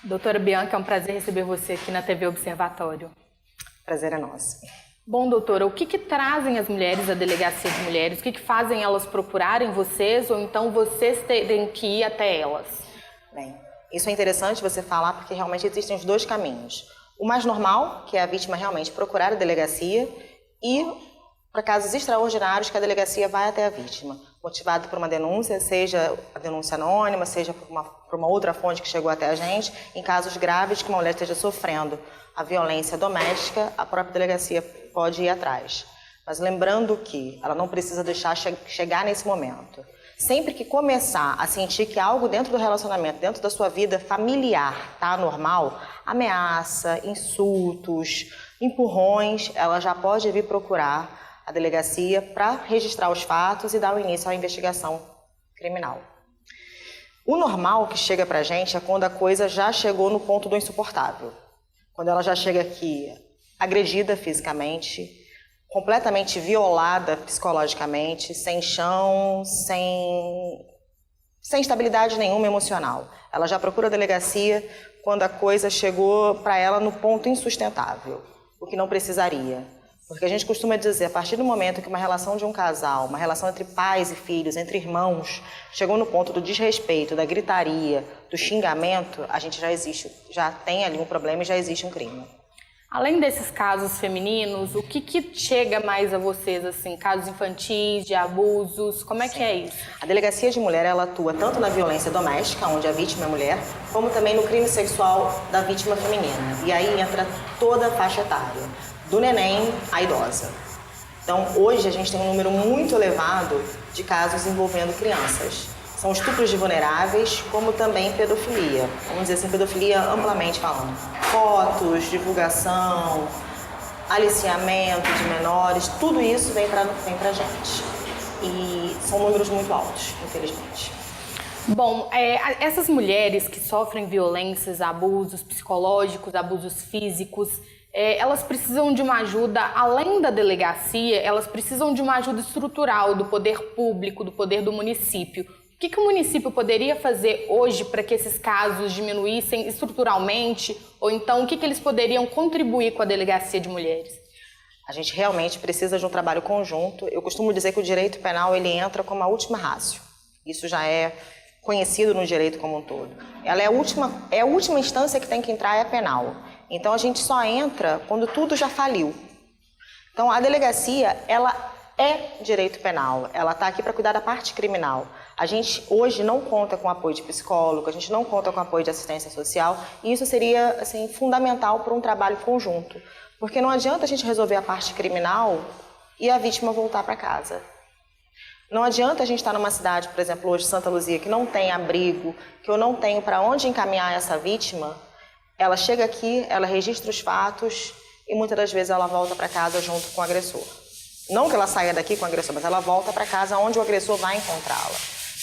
Doutora Bianca, é um prazer receber você aqui na TV Observatório. Prazer é nosso. Bom, doutora, o que trazem as mulheres à Delegacia de Mulheres? O que fazem elas procurarem vocês ou então vocês terem que ir até elas? Bem, isso é interessante você falar porque realmente existem os dois caminhos. O mais normal, que é a vítima realmente procurar a delegacia, e para casos extraordinários que a delegacia vai até a vítima, motivado por uma denúncia, seja a denúncia anônima, seja por uma outra fonte que chegou até a gente, em casos graves que uma mulher esteja sofrendo a violência doméstica, a própria delegacia pode ir atrás. Mas lembrando que ela não precisa deixar chegar nesse momento. Sempre que começar a sentir que algo dentro do relacionamento, dentro da sua vida familiar está anormal, ameaça, insultos, empurrões, ela já pode vir procurar a delegacia para registrar os fatos e dar o início à investigação criminal. O normal que chega para a gente é quando a coisa já chegou no ponto do insuportável. Quando ela já chega aqui agredida fisicamente, completamente violada psicologicamente, sem chão, sem estabilidade nenhuma emocional. Ela já procura a delegacia quando a coisa chegou para ela no ponto insustentável, o que não precisaria. Porque a gente costuma dizer, a partir do momento que uma relação de um casal, uma relação entre pais e filhos, entre irmãos, chegou no ponto do desrespeito, da gritaria, do xingamento, a gente já tem ali um problema e já existe um crime. Além desses casos femininos, o que chega mais a vocês, assim, casos infantis, de abusos, como é que é isso? A Delegacia de Mulher, ela atua tanto na violência doméstica, onde a vítima é mulher, como também no crime sexual da vítima feminina. E aí entra toda a faixa etária, do neném à idosa. Então, hoje a gente tem um número muito elevado de casos envolvendo crianças. São estupros de vulneráveis, como também pedofilia. Vamos dizer assim, pedofilia amplamente falando. Fotos, divulgação, aliciamento de menores, tudo isso vem pra gente. E são números muito altos, infelizmente. Bom, essas mulheres que sofrem violências, abusos psicológicos, abusos físicos, elas precisam de uma ajuda, além da delegacia, elas precisam de uma ajuda estrutural do poder público, do poder do município. O que o município poderia fazer hoje para que esses casos diminuíssem estruturalmente? Ou então, o que eles poderiam contribuir com a Delegacia de Mulheres? A gente realmente precisa de um trabalho conjunto. Eu costumo dizer que o direito penal ele entra como a última ratio. Isso já é conhecido no direito como um todo. Ela é a última instância que tem que entrar é a penal. Então, a gente só entra quando tudo já faliu. Então, a delegacia, ela é direito penal, ela está aqui para cuidar da parte criminal. A gente hoje não conta com apoio de psicólogo, a gente não conta com apoio de assistência social, e isso seria assim, fundamental para um trabalho conjunto. Porque não adianta a gente resolver a parte criminal e a vítima voltar para casa. Não adianta a gente estar numa cidade, por exemplo, hoje Santa Luzia, que não tem abrigo, que eu não tenho para onde encaminhar essa vítima, ela chega aqui, ela registra os fatos e muitas das vezes ela volta para casa junto com o agressor. Não que ela saia daqui com o agressor, mas ela volta para casa onde o agressor vai encontrá-la.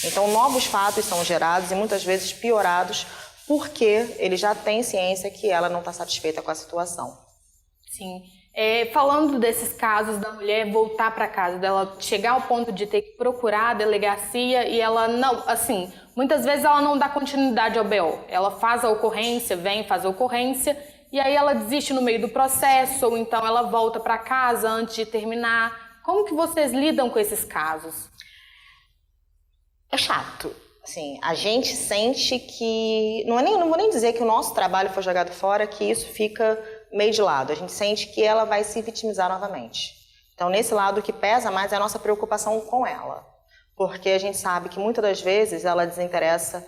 Então, novos fatos são gerados e muitas vezes piorados porque ele já tem ciência que ela não está satisfeita com a situação. Sim. Falando desses casos da mulher voltar para casa, dela chegar ao ponto de ter que procurar a delegacia e ela não, assim, muitas vezes ela não dá continuidade ao BO. Ela faz a ocorrência, faz a ocorrência e aí ela desiste no meio do processo ou então ela volta para casa antes de terminar. Como que vocês lidam com esses casos? É chato. Assim, a gente sente que... Não vou nem dizer que o nosso trabalho foi jogado fora, que isso fica meio de lado. A gente sente que ela vai se vitimizar novamente. Então, nesse lado, o que pesa mais é a nossa preocupação com ela. Porque a gente sabe que muitas das vezes ela desinteressa,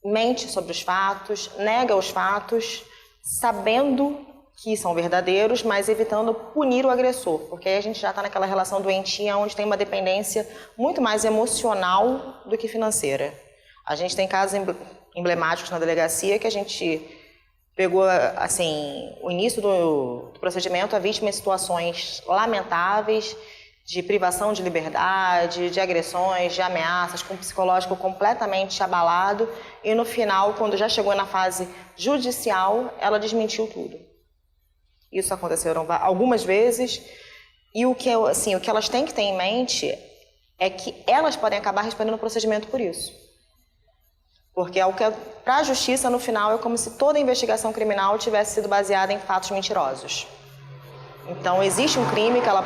mente sobre os fatos, nega os fatos, sabendo que são verdadeiros, mas evitando punir o agressor, porque aí a gente já está naquela relação doentia onde tem uma dependência muito mais emocional do que financeira. A gente tem casos emblemáticos na delegacia que a gente pegou, assim, o início do procedimento, a vítima em situações lamentáveis, de privação de liberdade, de agressões, de ameaças, com o psicológico completamente abalado, e no final, quando já chegou na fase judicial, ela desmentiu tudo. Isso aconteceu algumas vezes, e o que elas têm que ter em mente é que elas podem acabar respondendo o procedimento por isso. Porque para a justiça, no final, é como se toda a investigação criminal tivesse sido baseada em fatos mentirosos. Então, existe um crime que ela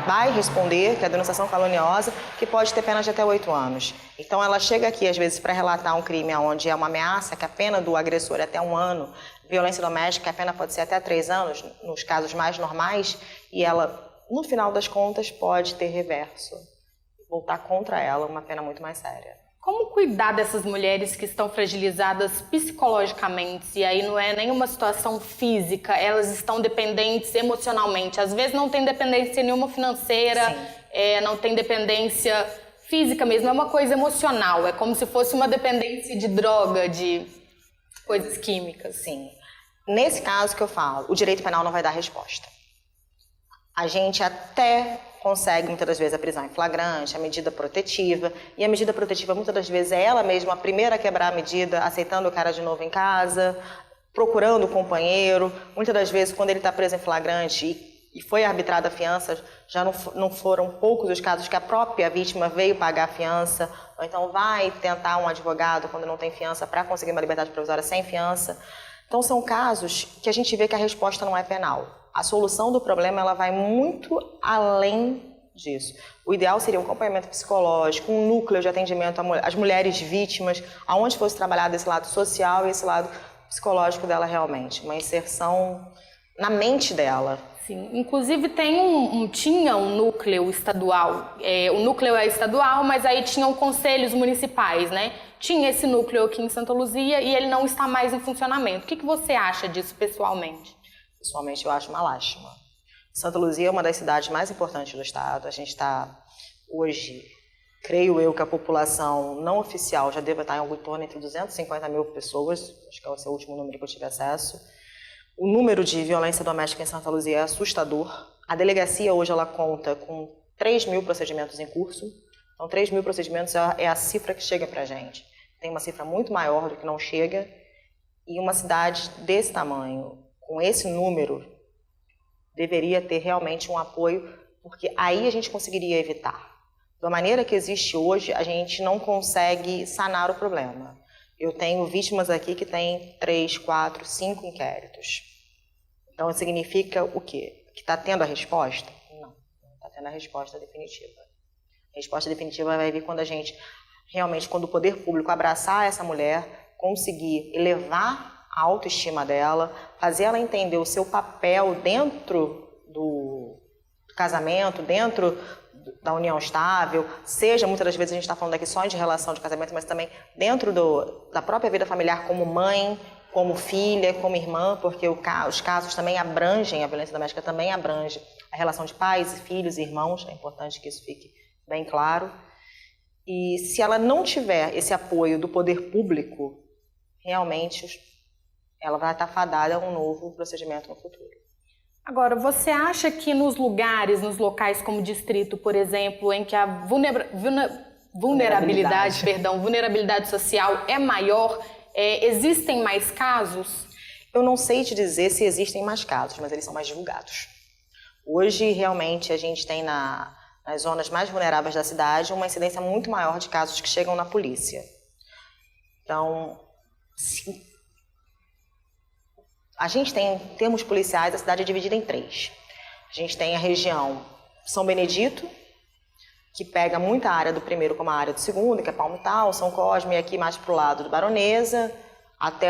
vai responder, que é a denunciação caluniosa, que pode ter pena de até 8 anos. Então, ela chega aqui, às vezes, para relatar um crime onde é uma ameaça, que a pena do agressor é até 1 ano, violência doméstica, a pena pode ser até 3 anos, nos casos mais normais, e ela, no final das contas, pode ter reverso, voltar contra ela uma pena muito mais séria. Como cuidar dessas mulheres que estão fragilizadas psicologicamente? E aí não é nenhuma situação física, elas estão dependentes emocionalmente. Às vezes não tem dependência nenhuma financeira, não tem dependência física mesmo, é uma coisa emocional. É como se fosse uma dependência de droga, de coisas químicas. Sim. Nesse caso que eu falo, o direito penal não vai dar resposta. A gente até consegue, muitas das vezes, a prisão em flagrante, a medida protetiva. E a medida protetiva, muitas das vezes, é ela mesma a primeira a quebrar a medida, aceitando o cara de novo em casa, procurando o companheiro. Muitas das vezes, quando ele está preso em flagrante e foi arbitrada a fiança, já não foram poucos os casos que a própria vítima veio pagar a fiança, ou então vai tentar um advogado quando não tem fiança para conseguir uma liberdade provisória sem fiança. Então, são casos que a gente vê que a resposta não é penal. A solução do problema ela vai muito além disso. O ideal seria um acompanhamento psicológico, um núcleo de atendimento às mulheres vítimas, aonde fosse trabalhado esse lado social e esse lado psicológico dela realmente. Uma inserção na mente dela. Sim, inclusive tinha um núcleo estadual. O núcleo é estadual, mas aí tinham conselhos municipais, né? Tinha esse núcleo aqui em Santa Luzia e ele não está mais em funcionamento. O que você acha disso pessoalmente? Pessoalmente, eu acho uma lástima. Santa Luzia é uma das cidades mais importantes do estado. A gente está, hoje, creio eu que a população não oficial já deve estar em torno entre 250 mil pessoas, acho que é o último número que eu tive acesso. O número de violência doméstica em Santa Luzia é assustador. A delegacia hoje ela conta com 3 mil procedimentos em curso. Então, 3 mil procedimentos é a cifra que chega para a gente. Tem uma cifra muito maior do que não chega. E uma cidade desse tamanho, com esse número, deveria ter realmente um apoio, porque aí a gente conseguiria evitar. Da maneira que existe hoje, a gente não consegue sanar o problema. Eu tenho vítimas aqui que têm 3, 4, 5 inquéritos. Então, significa o quê? Que está tendo a resposta? Não está tendo a resposta definitiva. A resposta definitiva vai vir quando a gente, realmente, quando o poder público abraçar essa mulher, conseguir elevar a autoestima dela, fazer ela entender o seu papel dentro do casamento, dentro da união estável, seja, muitas das vezes a gente está falando aqui só de relação de casamento, mas também dentro da própria vida familiar como mãe, como filha, como irmã, porque os casos também abrangem, a violência doméstica também abrange a relação de pais, filhos e irmãos, é importante que isso fique bem claro. E se ela não tiver esse apoio do poder público, realmente ela vai estar fadada a um novo procedimento no futuro. Agora, você acha que nos locais como distrito, por exemplo, em que a vulnerabilidade social é maior, existem mais casos? Eu não sei te dizer se existem mais casos, mas eles são mais divulgados. Hoje, realmente, a gente tem nas zonas mais vulneráveis da cidade uma incidência muito maior de casos que chegam na polícia. Então, sim. A gente tem, em termos policiais, a cidade é dividida em 3. A gente tem a região São Benedito, que pega muita área do primeiro como a área do segundo, que é Palmital, São Cosme, e aqui mais para o lado do Baronesa, até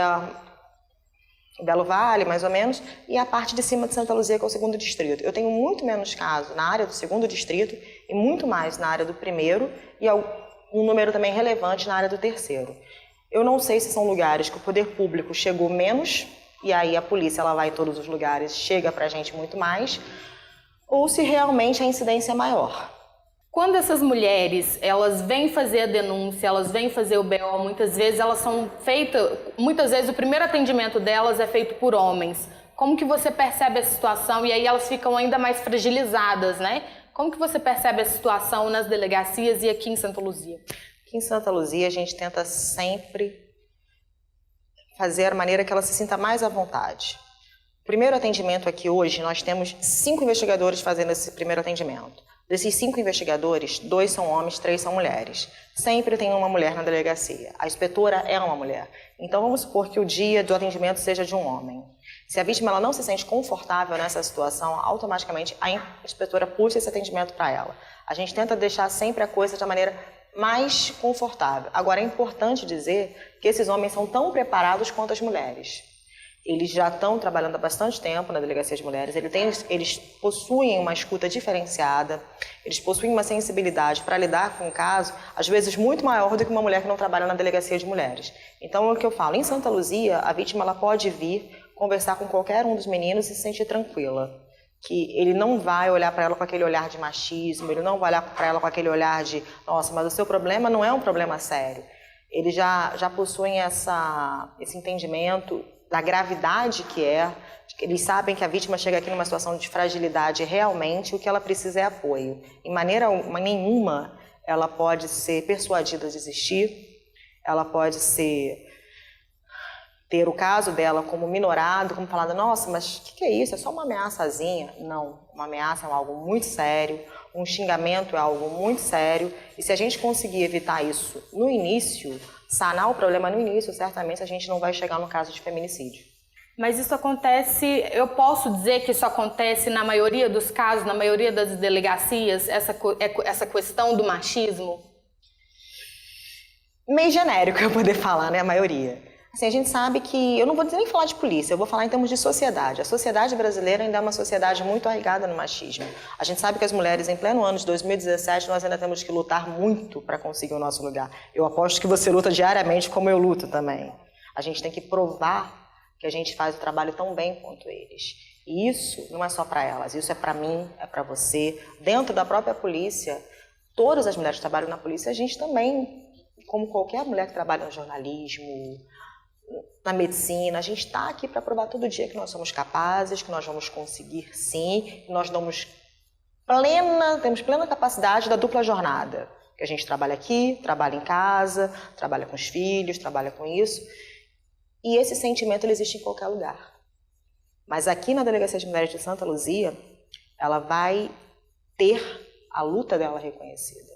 Belo Vale, mais ou menos, e a parte de cima de Santa Luzia, que é o segundo distrito. Eu tenho muito menos casos na área do segundo distrito e muito mais na área do primeiro, e um número também relevante na área do terceiro. Eu não sei se são lugares que o poder público chegou menos, e aí a polícia ela vai em todos os lugares, chega pra gente muito mais, ou se realmente a incidência é maior. Quando essas mulheres, elas vêm fazer a denúncia, elas vêm fazer o BO, muitas vezes o primeiro atendimento delas é feito por homens. Como que você percebe essa situação? E aí elas ficam ainda mais fragilizadas, né? Como que você percebe a situação nas delegacias e aqui em Santa Luzia? Aqui em Santa Luzia a gente tenta sempre fazer a maneira que ela se sinta mais à vontade. O primeiro atendimento aqui hoje, nós temos 5 investigadores fazendo esse primeiro atendimento. Desses 5 investigadores, 2 são homens, 3 são mulheres. Sempre tem uma mulher na delegacia. A inspetora é uma mulher. Então, vamos supor que o dia do atendimento seja de um homem. Se a vítima ela não se sente confortável nessa situação, automaticamente a inspetora puxa esse atendimento para ela. A gente tenta deixar sempre a coisa de uma maneira mais confortável. Agora, é importante dizer que esses homens são tão preparados quanto as mulheres. Eles já estão trabalhando há bastante tempo na Delegacia de Mulheres, eles possuem uma escuta diferenciada, eles possuem uma sensibilidade para lidar com o caso, às vezes muito maior do que uma mulher que não trabalha na Delegacia de Mulheres. Então, é o que eu falo, em Santa Luzia, a vítima ela pode vir conversar com qualquer um dos meninos e se sentir tranquila. Que ele não vai olhar para ela com aquele olhar de machismo, ele não vai olhar para ela com aquele olhar de nossa, mas o seu problema não é um problema sério. Eles já possuem esse entendimento da gravidade que é, eles sabem que a vítima chega aqui numa situação de fragilidade realmente, o que ela precisa é apoio. Em maneira nenhuma ela pode ser persuadida a desistir, ela pode ter o caso dela como minorado, como falado, nossa, mas o que é isso? É só uma ameaçazinha? Não, uma ameaça é algo muito sério, um xingamento é algo muito sério, e se a gente conseguir evitar isso no início, sanar o problema no início, certamente a gente não vai chegar no caso de feminicídio. Mas isso acontece, eu posso dizer que isso acontece na maioria dos casos, na maioria das delegacias, essa questão do machismo? Meio genérico eu poder falar, né, a maioria. Assim, a gente sabe que, eu não vou nem falar de polícia, eu vou falar em termos de sociedade. A sociedade brasileira ainda é uma sociedade muito arraigada no machismo. A gente sabe que as mulheres, em pleno ano de 2017, nós ainda temos que lutar muito para conseguir o nosso lugar. Eu aposto que você luta diariamente como eu luto também. A gente tem que provar que a gente faz o trabalho tão bem quanto eles. E isso não é só para elas, isso é para mim, é para você. Dentro da própria polícia, todas as mulheres que trabalham na polícia, a gente também, como qualquer mulher que trabalha no jornalismo, na medicina, a gente está aqui para provar todo dia que nós somos capazes, que nós vamos conseguir sim, que nós temos plena capacidade da dupla jornada. Que a gente trabalha aqui, trabalha em casa, trabalha com os filhos, trabalha com isso. E esse sentimento ele existe em qualquer lugar. Mas aqui na Delegacia de Mulheres de Santa Luzia, ela vai ter a luta dela reconhecida.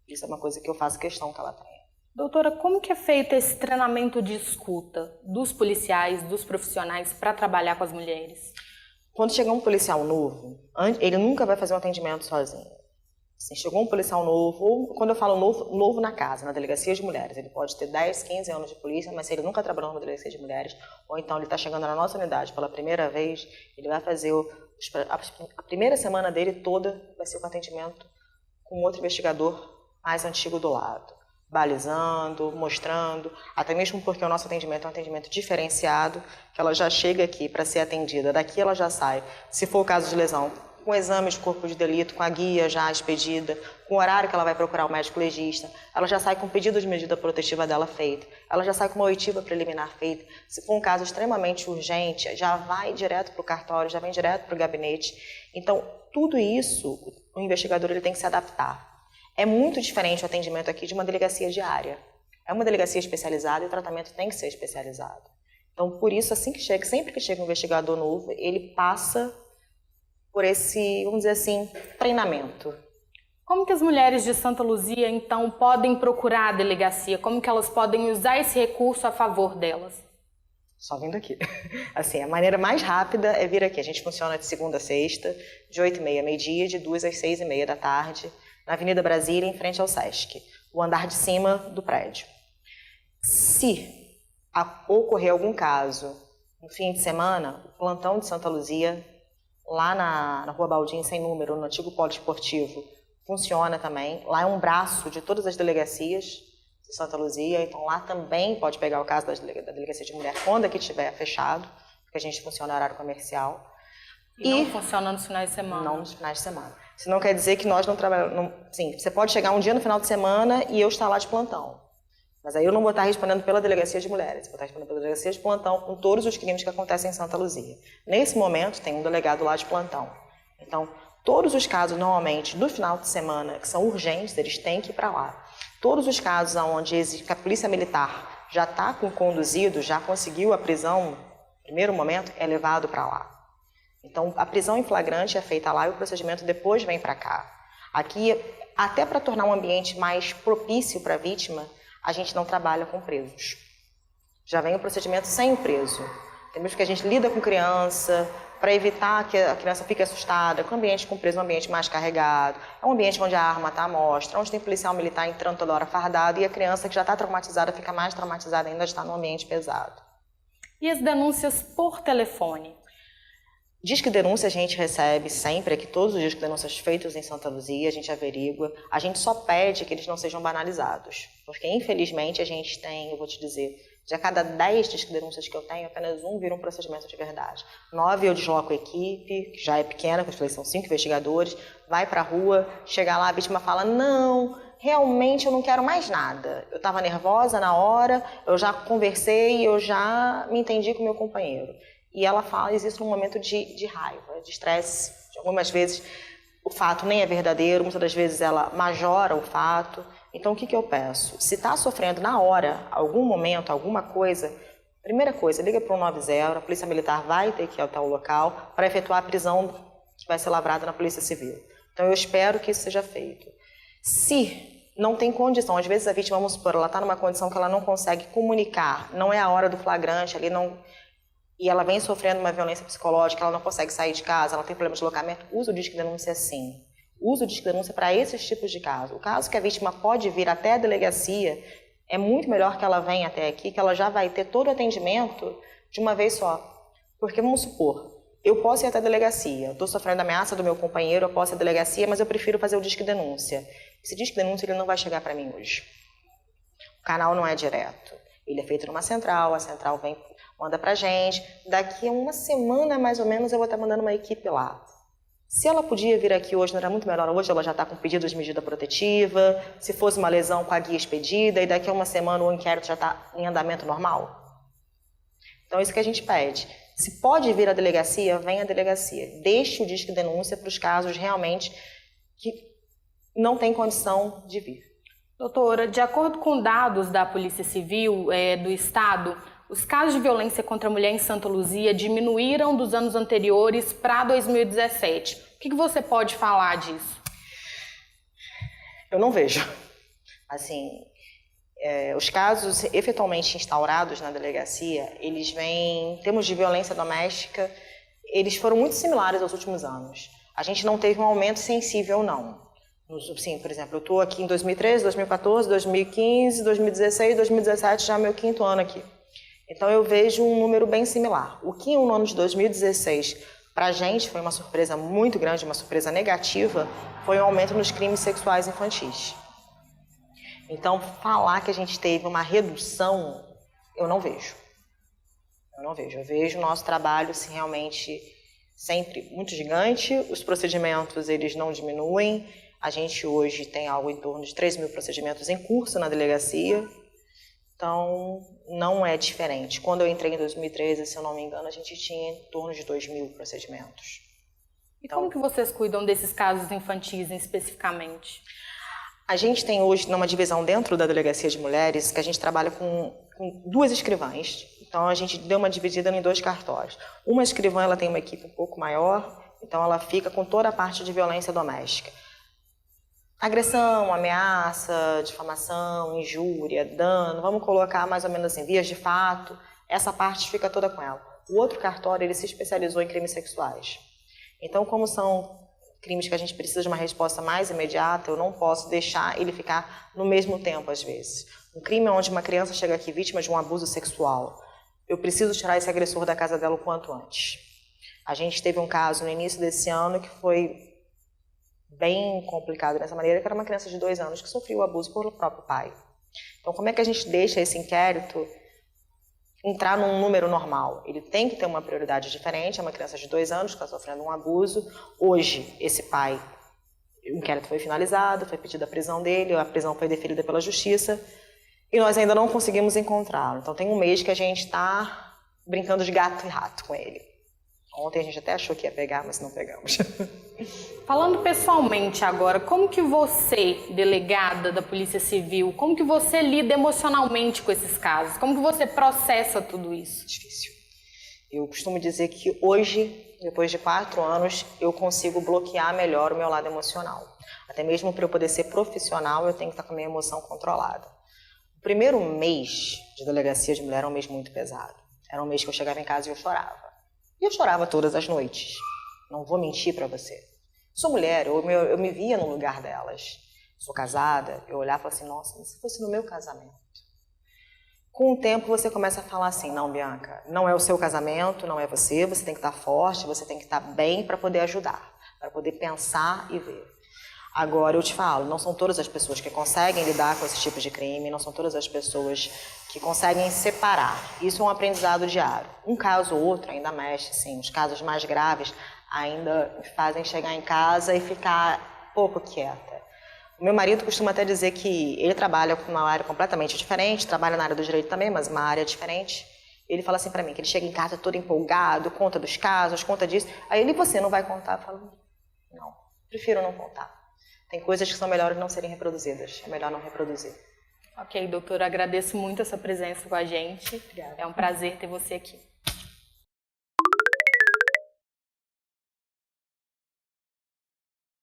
Isso é uma coisa que eu faço questão que ela tenha. Doutora, como que é feito esse treinamento de escuta dos policiais, dos profissionais para trabalhar com as mulheres? Quando chegar um policial novo, ele nunca vai fazer um atendimento sozinho. Assim, chegou um policial novo, ou quando eu falo novo na casa, na Delegacia de Mulheres, ele pode ter 10, 15 anos de polícia, mas se ele nunca trabalhou na Delegacia de Mulheres, ou então ele está chegando na nossa unidade pela primeira vez, ele vai fazer a primeira semana dele toda vai ser com atendimento com outro investigador mais antigo do lado. Balizando, mostrando, até mesmo porque o nosso atendimento é um atendimento diferenciado, que ela já chega aqui para ser atendida, daqui ela já sai, se for o caso de lesão, com o exame de corpo de delito, com a guia já expedida, com o horário que ela vai procurar o médico legista, ela já sai com o pedido de medida protetiva dela feito, ela já sai com uma oitiva preliminar feita, se for um caso extremamente urgente, já vai direto para o cartório, já vem direto para o gabinete. Então, tudo isso, o investigador ele tem que se adaptar. É muito diferente o atendimento aqui de uma delegacia diária. É uma delegacia especializada e o tratamento tem que ser especializado. Então, por isso, sempre que chega um investigador novo, ele passa por esse, vamos dizer assim, treinamento. Como que as mulheres de Santa Luzia, então, podem procurar a delegacia? Como que elas podem usar esse recurso a favor delas? Só vindo aqui. Assim, a maneira mais rápida é vir aqui. A gente funciona de segunda a sexta, de 8h30 a meio-dia, de 2 às 6h30 da tarde, na Avenida Brasília, em frente ao Sesc, o andar de cima do prédio. Se ocorrer algum caso no fim de semana, o plantão de Santa Luzia, lá na Rua Baldim, sem número, no antigo polo esportivo, funciona também. Lá é um braço de todas as delegacias de Santa Luzia, então lá também pode pegar o caso da Delegacia de Mulher quando aqui estiver fechado, porque a gente funciona no horário comercial. Não funciona nos finais de semana? Não nos finais de semana. Isso não quer dizer que nós não trabalhamos... Sim, você pode chegar um dia no final de semana e eu estar lá de plantão. Mas aí eu não vou estar respondendo pela Delegacia de Mulheres, eu vou estar respondendo pela Delegacia de Plantão com todos os crimes que acontecem em Santa Luzia. Nesse momento, tem um delegado lá de plantão. Então, todos os casos, normalmente, do final de semana, que são urgentes, eles têm que ir para lá. Todos os casos onde a Polícia Militar já está com conduzido, já conseguiu a prisão, no primeiro momento, é levado para lá. Então, a prisão em flagrante é feita lá e o procedimento depois vem para cá. Aqui, até para tornar um ambiente mais propício para a vítima, a gente não trabalha com presos. Já vem o procedimento sem o preso. Temos que a gente lida com criança, para evitar que a criança fique assustada, que o ambiente com preso é um ambiente mais carregado, é um ambiente onde a arma está à mostra, onde tem policial militar entrando toda hora fardado, e a criança que já está traumatizada fica mais traumatizada ainda, está num ambiente pesado. E as denúncias por telefone? Disque denúncia a gente recebe sempre, aqui todos os disque denúncias feitos em Santa Luzia, a gente averigua, a gente só pede que eles não sejam banalizados, porque infelizmente a gente tem, eu vou te dizer, de a cada 10 disque denúncias que eu tenho, apenas um vira um procedimento de verdade. 9 eu desloco a equipe, que já é pequena, como eu falei, são 5 investigadores, vai para a rua, chega lá, a vítima fala, não, realmente eu não quero mais nada. Eu estava nervosa na hora, eu já conversei, eu já me entendi com o meu companheiro. E ela fala, existe um momento de raiva, de estresse. Algumas vezes o fato nem é verdadeiro, muitas das vezes ela majora o fato. Então o que eu peço? Se está sofrendo na hora, algum momento, alguma coisa, primeira coisa, liga para o 190, a Polícia Militar vai ter que ir até o local para efetuar a prisão que vai ser lavrada na Polícia Civil. Então eu espero que isso seja feito. Se não tem condição, às vezes a vítima, vamos supor, ela está numa condição que ela não consegue comunicar, não é a hora do flagrante, ali não... e ela vem sofrendo uma violência psicológica, ela não consegue sair de casa, ela tem problema de deslocamento, usa o disque denúncia sim. Usa o disque denúncia para esses tipos de casos. O caso que a vítima pode vir até a delegacia, é muito melhor que ela venha até aqui, que ela já vai ter todo o atendimento de uma vez só. Porque, vamos supor, eu posso ir até a delegacia, eu estou sofrendo ameaça do meu companheiro, eu posso ir à delegacia, mas eu prefiro fazer o disque denúncia. Esse disque denúncia ele não vai chegar para mim hoje. O canal não é direto. Ele é feito numa central, a central vem... manda pra gente, daqui a uma semana mais ou menos eu vou estar mandando uma equipe lá. Se ela podia vir aqui hoje, não era muito melhor, hoje ela já está com pedido de medida protetiva, se fosse uma lesão com a guia expedida, e daqui a uma semana o inquérito já está em andamento normal. Então é isso que a gente pede. Se pode vir à delegacia, venha à delegacia. Deixe o disque denúncia para os casos realmente que não tem condição de vir. Doutora, de acordo com dados da Polícia Civil do Estado, os casos de violência contra a mulher em Santa Luzia diminuíram dos anos anteriores para 2017. O que você pode falar disso? Eu não vejo. Assim, os casos efetualmente instaurados na delegacia, eles vêm, em termos de violência doméstica, eles foram muito similares aos últimos anos. A gente não teve um aumento sensível, não. Sim, por exemplo, eu estou aqui em 2013, 2014, 2015, 2016, 2017, já é meu 5º ano aqui. Então eu vejo um número bem similar. O que no ano de 2016, para a gente, foi uma surpresa muito grande, uma surpresa negativa, foi um aumento nos crimes sexuais infantis. Então, falar que a gente teve uma redução, eu não vejo. Eu não vejo. Eu vejo o nosso trabalho assim, realmente sempre muito gigante, os procedimentos eles não diminuem. A gente hoje tem algo em torno de 3.000 procedimentos em curso na delegacia. Então, não é diferente. Quando eu entrei em 2013, se eu não me engano, a gente tinha em torno de 2.000 procedimentos. E como que vocês cuidam desses casos infantis especificamente? A gente tem hoje uma divisão dentro da Delegacia de Mulheres que a gente trabalha com 2 escrivãs. Então, a gente deu uma dividida em 2 cartórios. Uma escrivã ela tem uma equipe um pouco maior, então ela fica com toda a parte de violência doméstica. Agressão, ameaça, difamação, injúria, dano, vamos colocar mais ou menos assim, vias de fato, essa parte fica toda com ela. O outro cartório, ele se especializou em crimes sexuais. Então, como são crimes que a gente precisa de uma resposta mais imediata, eu não posso deixar ele ficar no mesmo tempo, às vezes. Um crime onde uma criança chega aqui vítima de um abuso sexual, eu preciso tirar esse agressor da casa dela o quanto antes. A gente teve um caso no início desse ano que foi bem complicado dessa maneira, que era uma criança de 2 anos que sofreu o abuso pelo próprio pai. Então, como é que a gente deixa esse inquérito entrar num número normal? Ele tem que ter uma prioridade diferente, é uma criança de 2 anos que está sofrendo um abuso. Hoje, esse pai, o inquérito foi finalizado, foi pedida a prisão dele, a prisão foi deferida pela justiça, e nós ainda não conseguimos encontrá-lo. Então, tem um mês que a gente está brincando de gato e rato com ele. Ontem a gente até achou que ia pegar, mas não pegamos. Falando pessoalmente agora, como que você, delegada da Polícia Civil, como que você lida emocionalmente com esses casos? Como que você processa tudo isso? Difícil. Eu costumo dizer que hoje, depois de 4 anos, eu consigo bloquear melhor o meu lado emocional. Até mesmo para eu poder ser profissional, eu tenho que estar com a minha emoção controlada. O primeiro mês de delegacia de mulher era um mês muito pesado. Era um mês que eu chegava em casa e eu chorava. E eu chorava todas as noites. Não vou mentir para você. Sou mulher, eu me via no lugar delas. Sou casada, eu olhava e falava assim, nossa, mas se fosse no meu casamento. Com o tempo você começa a falar assim, não, Bianca, não é o seu casamento, não é você, você tem que estar forte, você tem que estar bem para poder ajudar, para poder pensar e ver. Agora, eu te falo, não são todas as pessoas que conseguem lidar com esse tipo de crime, não são todas as pessoas que conseguem separar. Isso é um aprendizado diário. Um caso ou outro ainda mexe, sim. Os casos mais graves ainda me fazem chegar em casa e ficar pouco quieta. O meu marido costuma até dizer que ele trabalha com uma área completamente diferente, trabalha na área do direito também, mas uma área diferente. Ele fala assim pra mim, que ele chega em casa todo empolgado, conta dos casos, conta disso. Aí ele, você não vai contar? Eu falo, não, prefiro não contar. Tem coisas que são melhores não serem reproduzidas, é melhor não reproduzir. Ok, doutora, agradeço muito a sua presença com a gente. Obrigada. É um prazer ter você aqui.